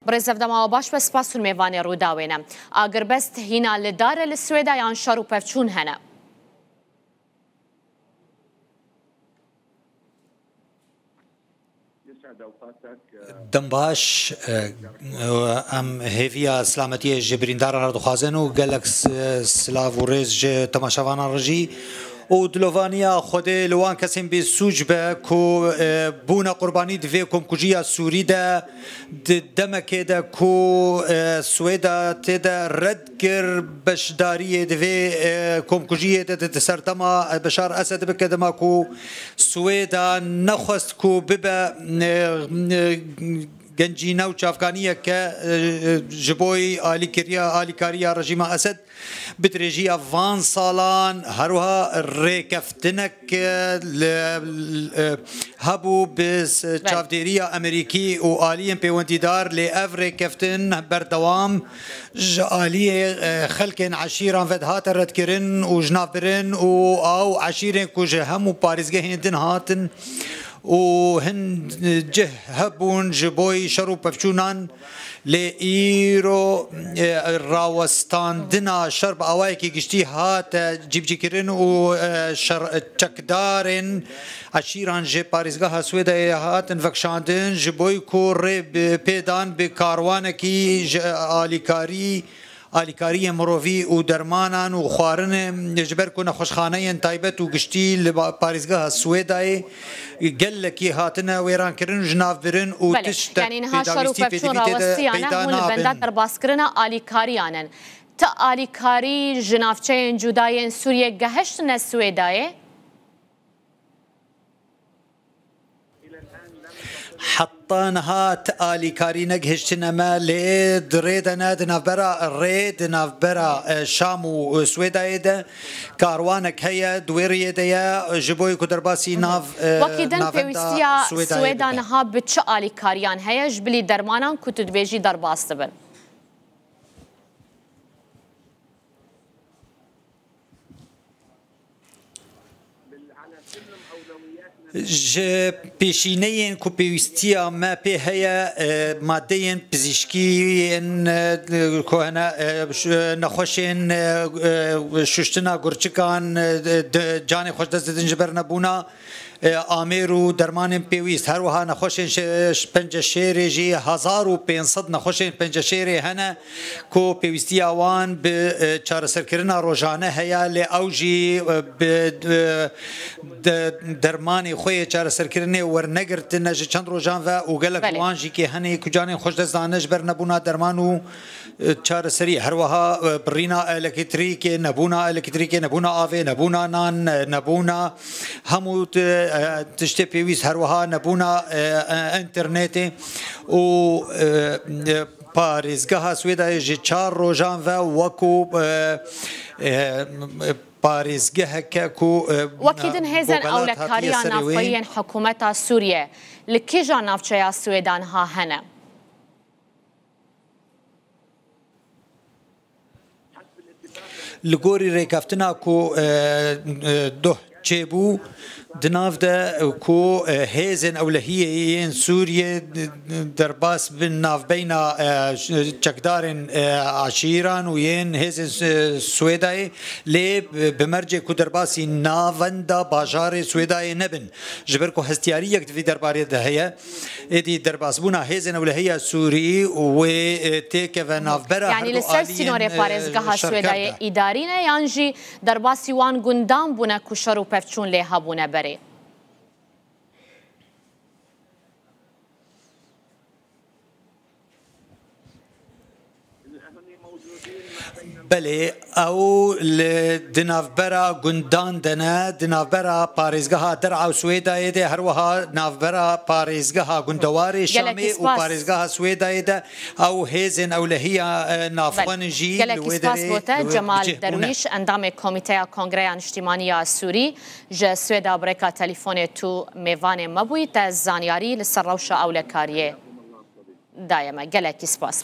برزفدما باش بس پاسون میوانی روداوینه اگر بست هینا لدار لسویدا یان شارو پفچون هنه دم باش ام هیویا سلامتی جبریندار را دخوازن و گلک سلاو و ریز ج تماشاوانا رجی و دلوانیا خود لوان کسیم به سوج به کو بونا قربانی دوی کم کجیا سوری ده دمکه ده کو سویدا تده رد کر بشداری دوی کم کجیه ده سردما بشار اسد بکدما کو سویدا نخست کو ببه گنجینه و چافکانیه که جبوی آلیکاریا رژیم اسد بترجی افان سالان هروها ریکفتنک هبو بس چافدیریا امریکی و آلیم پیوندیدار لی اف ریکفتن بردوام آلیه خلکن عشیران ودهات رد کرن و جنابرن و او عشیرن کجه همو پارزگه هندن هاتن و هن جه هبون جبوی شروع پفچونان لإيرو راوستان دنا شرب أوايكي جشتي هات جيبجي كرين و چكدارن عشيران جي باريزگاه سويدا هات انفكشاندن جبوي كور بيدان بكاروانكي آلیکاری مروی و درمانان و خوارن جبر کنه خوشخانه تایبت و گشتی پاریزگاه سویدای گلکی هاتنه ویران کرن جناف برن و تشت یعنی اینها شروع پفچون راوستیانه هون لبندات در باسکرنا آلیکاریانن تا آلیکاری جنافچه جدای سوریه گهشتن سویدای حطانها تآلي كاري نجهشتنا ما ليد ريدنا دنافبرا ريد نافبرا شامو سويدا يدا كاروانك هيا دويري يدا جبوي كدرباسي ناف وكيدن بيوستيا سويدا نها بتش آلي كاريان هيا جبلي درمانان كتد بيجي درباستبن ج پیشینه کو پیوستیا ما په هيا ماده پزیشکی کوهنا نخوشن ششتنا گرچکان جان خوش دست جبر نبونا آمیر و درمان پیوست هر وها نخوشن پنج شیر جی 1500 نخوشن پنج شیر هنه کو پیوستی آوان به چار سرکرنا روزانه هيا ل اوجی درمان خوی چار سرکرنه ورنگرت نج چند روزان و گلک وانجی که هنه کجان خوش دزانش بر نبونا درمانو چار سری هر وها برینا الکتریک نبونا آوه نبونا نان نبونا همو تشتی پیویز هر وها نبونا انترنت و پاریزگاه سویدا جی 4 روزان و وکو پاریزگاه کو وكيدن هزن أولكاريا نافقيا حكومة سوريا لكيجا نافشيا سويدان ها هنا لگوری ریکافتنا کو دو چیبو دناف ده کو هیزن اولهیه سوریه درباس بن ناف بینا چکدارن عشیران و ین هیزن سویدای لی بمرجع کو درباسی ناوندا باجار سویدای نبن جبر کو هستیاری یک دوی درباری ده هيا ادي درباس بونا هیزن اولهیه سوری و تیک و ناف برا يعني لسر سينوري باريزگاه سويدای ادارینه یانجی درباسی وان گندام بونا کوشرو پفچون لی هبونه بره بله او دنافبرا گندان دنا دنافبرا پاریزگاه درع و سویدا ده هر وها نافبرا پاریزگاه گندوار شامی و پاریزگاه سویدا ده او هیزن اولهیا نافخانجی گلکی سپاس بوده جمال درویش اندام کمیته کنگره اجتماعی سوری ج سویدا برکا تلفن تو میوان مبوی تا زانیاری لسر روش اولکاریه دائما گلکی سپاس